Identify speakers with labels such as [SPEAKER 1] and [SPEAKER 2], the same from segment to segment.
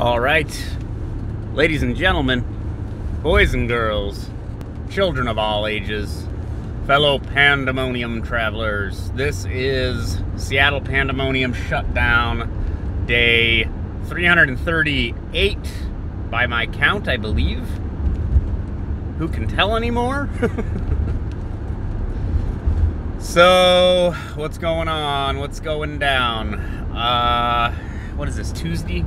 [SPEAKER 1] All right, ladies and gentlemen, boys and girls, children of all ages, fellow Pandemonium travelers, this is Seattle Pandemonium Shutdown, day 338 by my count, I believe. Who can tell anymore? So, what's going on? What's going down? What is this, Tuesday?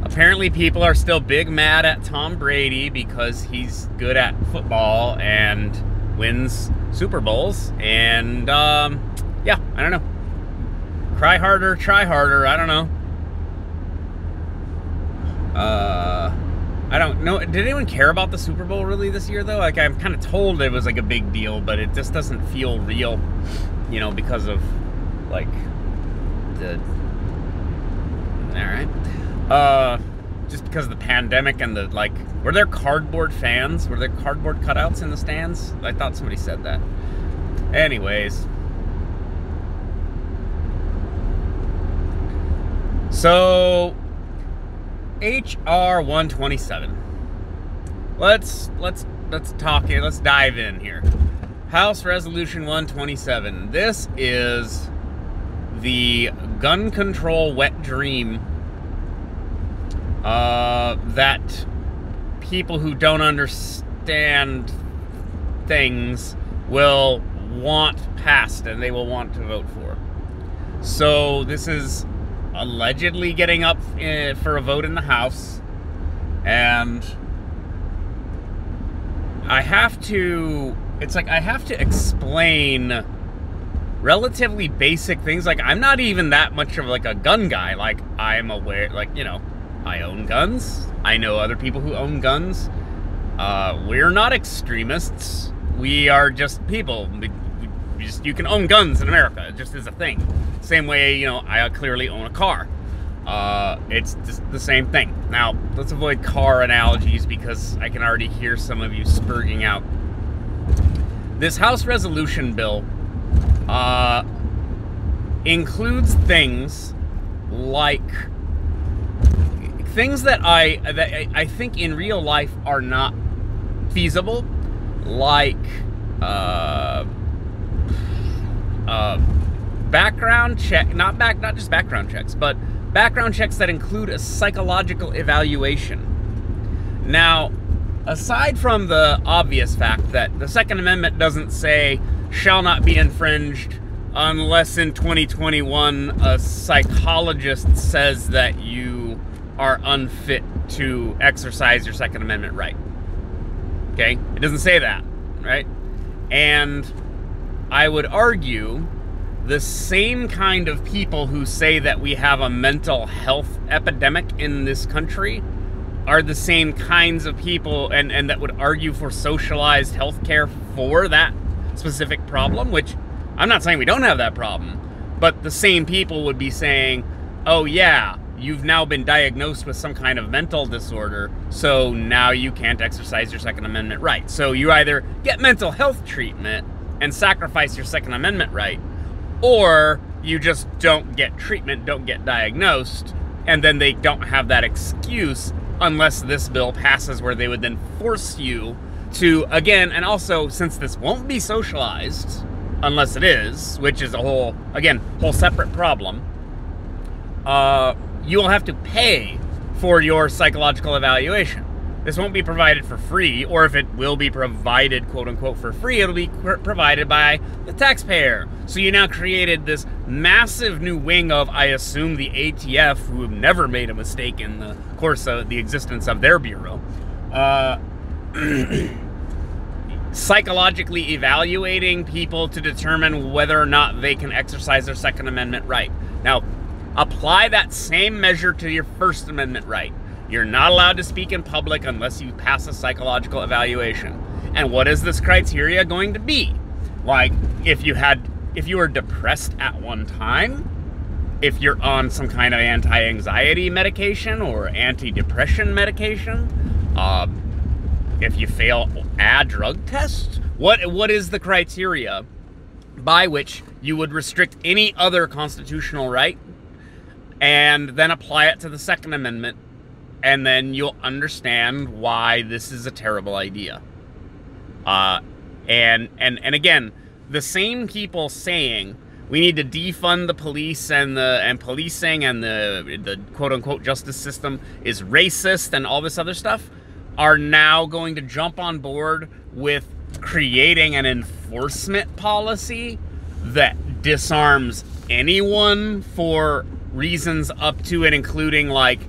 [SPEAKER 1] Apparently people are still big mad at Tom Brady because he's good at football and wins Super Bowls. And, yeah, I don't know. Cry harder, try harder, I don't know. I don't know. Did anyone care about the Super Bowl really this year, though? Like, I'm kind of told it was, like, a big deal, but it just doesn't feel real, you know, because of, like, the... Alright. Just because of the pandemic and the, like... Were there cardboard fans? Were there cardboard cutouts in the stands? I thought somebody said that. Anyways. So... HR227. Let's talk here. Let's dive in here. House Resolution 127. This is the gun control wet dream that people who don't understand things will want passed and they will want to vote for. So this is allegedly getting up for a vote in the House, and I have to explain relatively basic things. Like, I'm not even that much of like a gun guy. Like, I'm aware, like, you know, I own guns. I know other people who own guns. We're not extremists. We are just people. You can own guns in America. It just is a thing. Same way, you know, I clearly own a car. It's just the same thing. Now, let's avoid car analogies because I can already hear some of you spurging out. This House resolution bill includes things like things that I think in real life are not feasible, like background check, not just background checks, but background checks that include a psychological evaluation. Now, aside from the obvious fact that the Second Amendment doesn't say shall not be infringed unless in 2021 a psychologist says that you are unfit to exercise your Second Amendment right. Okay? It doesn't say that, right? And I would argue the same kind of people who say that we have a mental health epidemic in this country are the same kinds of people and that would argue for socialized health care for that specific problem, which I'm not saying we don't have that problem, but the same people would be saying, oh yeah, you've now been diagnosed with some kind of mental disorder, so now you can't exercise your Second Amendment right. So you either get mental health treatment and sacrifice your Second Amendment right, or you just don't get treatment, don't get diagnosed, and then they don't have that excuse unless this bill passes where they would then force you to, again, and also since this won't be socialized, unless it is, which is a whole separate problem, you will have to pay for your psychological evaluation. This won't be provided for free, or if it will be provided, quote unquote, for free, it'll be provided by the taxpayer. So you now created this massive new wing of, I assume, the ATF, who have never made a mistake in the course of the existence of their bureau, psychologically evaluating people to determine whether or not they can exercise their Second Amendment right. Now, apply that same measure to your First Amendment right. You're not allowed to speak in public unless you pass a psychological evaluation. And what is this criteria going to be? Like, if you were depressed at one time, if you're on some kind of anti-anxiety medication or anti-depression medication, if you fail a drug test, what is the criteria by which you would restrict any other constitutional right and then apply it to the Second Amendment, and then you'll understand why this is a terrible idea. And again, the same people saying we need to defund the police and policing and the quote unquote justice system is racist and all this other stuff are now going to jump on board with creating an enforcement policy that disarms anyone for reasons up to and including like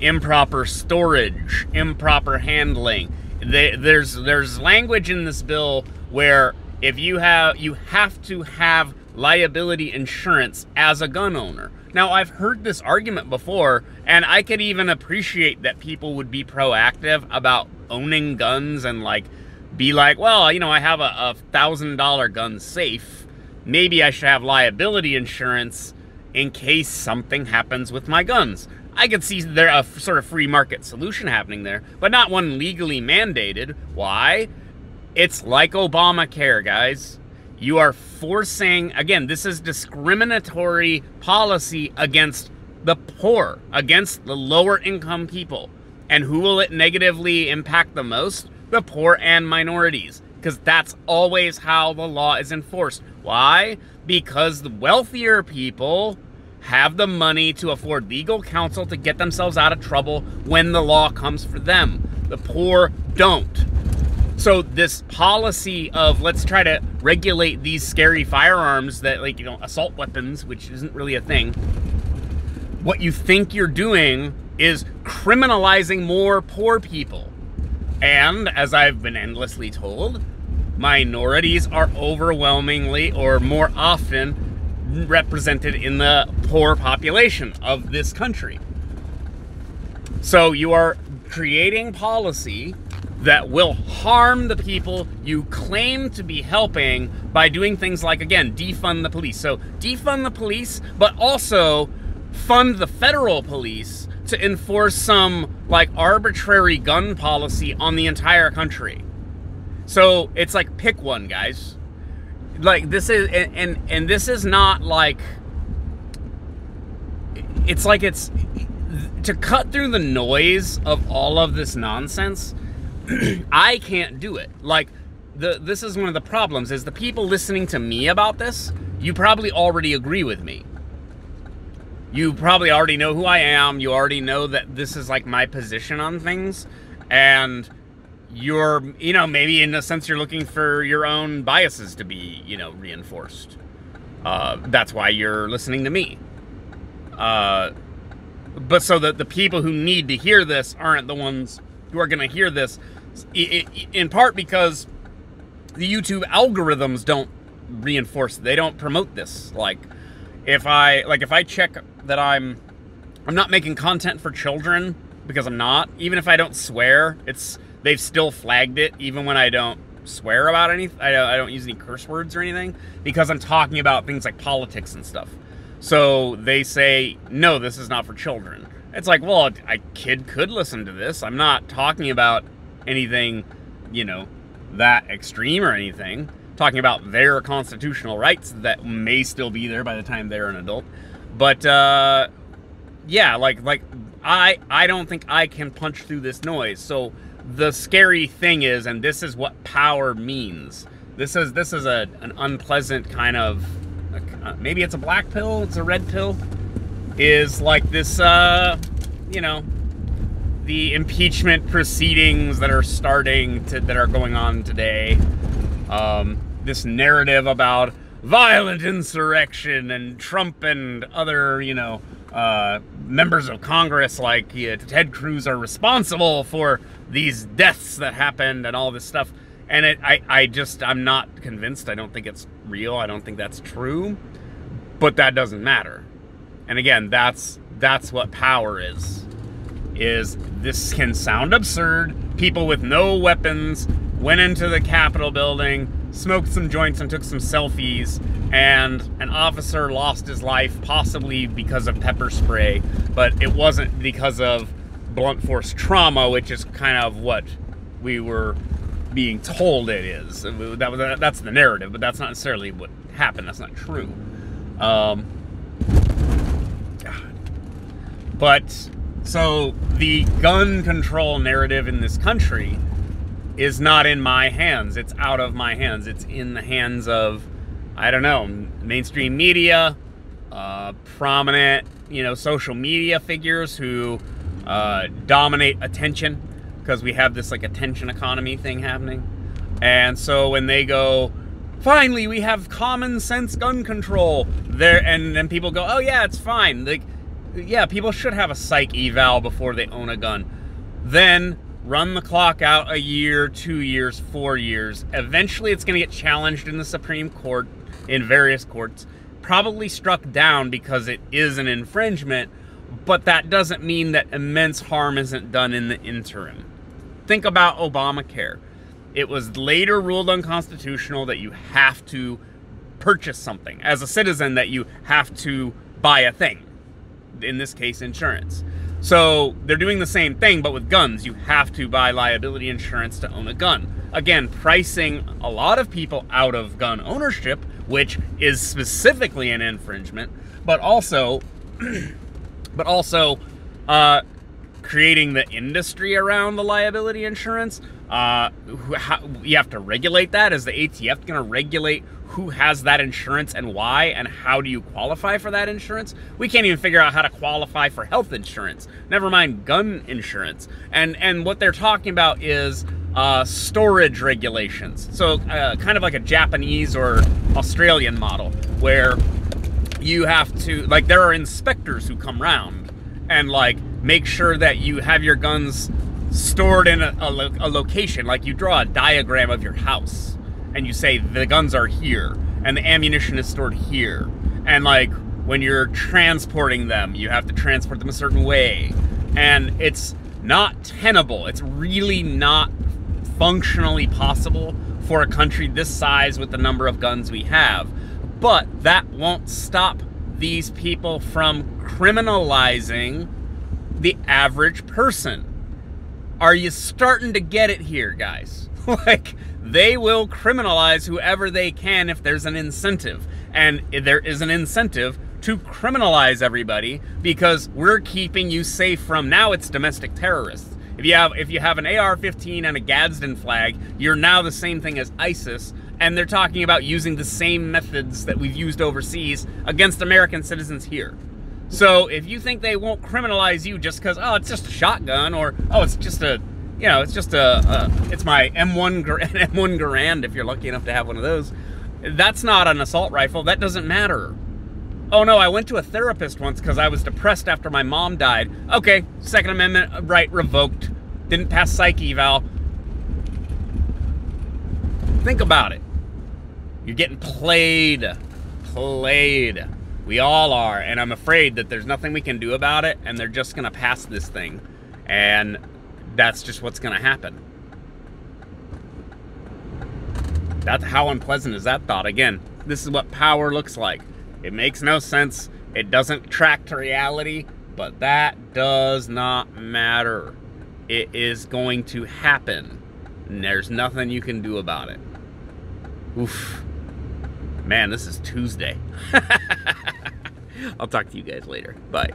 [SPEAKER 1] improper storage, improper handling. There's language in this bill where if you have to have liability insurance as a gun owner. Now, I've heard this argument before, and I could even appreciate that people would be proactive about owning guns and like be like, well, you know, I have a $1,000 gun safe. Maybe I should have liability insurance in case something happens with my guns. I could see there a sort of free market solution happening there, but not one legally mandated. Why? It's like Obamacare, guys. You are forcing, again, this is discriminatory policy against the poor, against the lower income people. And who will it negatively impact the most? The poor and minorities, because that's always how the law is enforced. Why? Because the wealthier people have the money to afford legal counsel to get themselves out of trouble when the law comes for them. The poor don't. So this policy of let's try to regulate these scary firearms that, like, you know, assault weapons, which isn't really a thing. What you think you're doing is criminalizing more poor people. And as I've been endlessly told, minorities are overwhelmingly or more often represented in the poor population of this country. So you are creating policy that will harm the people you claim to be helping by doing things like, again, defund the police. So defund the police, but also fund the federal police to enforce some like arbitrary gun policy on the entire country. So it's like, pick one, guys. Like this is, and this is not like, it's like it's to cut through the noise of all of this nonsense. I can't do it. Like, this is one of the problems, is the people listening to me about this, you probably already agree with me. You probably already know who I am. You already know that this is like my position on things. And you're, you know, maybe in a sense you're looking for your own biases to be, you know, reinforced. That's why you're listening to me. But so that the people who need to hear this aren't the ones who are going to hear this, in part because the YouTube algorithms don't reinforce, they don't promote this. Like if I check that I'm not making content for children, because I'm not, even if I don't swear, they've still flagged it even when I don't swear about anything. I don't use any curse words or anything, because I'm talking about things like politics and stuff. So they say, no, this is not for children. It's like, well, a kid could listen to this. I'm not talking about anything, you know, that extreme or anything. I'm talking about their constitutional rights that may still be there by the time they're an adult. But, yeah, like I don't think I can punch through this noise. So the scary thing is, and this is what power means. This is an unpleasant kind of, maybe it's a black pill, it's a red pill. Is like this, you know, the impeachment proceedings that are that are going on today. This narrative about violent insurrection and Trump and other, you know, members of Congress like Ted Cruz are responsible for these deaths that happened and all this stuff. And I'm not convinced. I don't think it's real. I don't think that's true. But that doesn't matter. And again, that's what power is this can sound absurd. People with no weapons went into the Capitol building, smoked some joints and took some selfies, and an officer lost his life, possibly because of pepper spray, but it wasn't because of blunt force trauma, which is kind of what we were being told it is. That's the narrative, but that's not necessarily what happened. That's not true. God. But so the gun control narrative in this country is not in my hands. It's out of my hands. It's in the hands of, I don't know, mainstream media, prominent, social media figures who dominate attention, because we have this like attention economy thing happening. And so when they go, finally we have common sense gun control there, and then people go, oh yeah, it's fine. Like, yeah, people should have a psych eval before they own a gun. Then run the clock out a year, 2 years, 4 years. Eventually it's going to get challenged in the Supreme Court, in various courts, probably struck down because it is an infringement, but that doesn't mean that immense harm isn't done in the interim. Think about Obamacare. It was later ruled unconstitutional that you have to purchase something. As a citizen, that you have to buy a thing. In this case, insurance. So they're doing the same thing, but with guns. You have to buy liability insurance to own a gun. Again, pricing a lot of people out of gun ownership, which is specifically an infringement, but also creating the industry around the liability insurance. You have to regulate that. Is the ATF going to regulate who has that insurance and why, and how do you qualify for that insurance? We can't even figure out how to qualify for health insurance, never mind gun insurance. And what they're talking about is storage regulations. So kind of like a Japanese or Australian model, where you have to, like, there are inspectors who come round and like make sure that you have your guns stored in a location. Like, you draw a diagram of your house and you say the guns are here and the ammunition is stored here, and like when you're transporting them, you have to transport them a certain way, and it's not tenable. It's really not functionally possible for a country this size with the number of guns we have. But that won't stop these people from criminalizing the average person. Are you starting to get it here, guys? Like, they will criminalize whoever they can if there's an incentive. And there is an incentive to criminalize everybody because we're keeping you safe from, now it's domestic terrorists. If you have an AR-15 and a Gadsden flag, you're now the same thing as ISIS, and they're talking about using the same methods that we've used overseas against American citizens here. So if you think they won't criminalize you just because, oh, it's just a shotgun, or, oh, it's just a, it's my M1 Garand, if you're lucky enough to have one of those. That's not an assault rifle. That doesn't matter. Oh no, I went to a therapist once because I was depressed after my mom died. Okay, Second Amendment right revoked. Didn't pass psych eval. Think about it. You're getting played. Played. We all are, and I'm afraid that there's nothing we can do about it, and they're just gonna pass this thing. And that's just what's gonna happen. That's how unpleasant is that thought? Again, this is what power looks like. It makes no sense. It doesn't track to reality, but that does not matter. It is going to happen, and there's nothing you can do about it. Oof. Man, this is Tuesday. I'll talk to you guys later. Bye.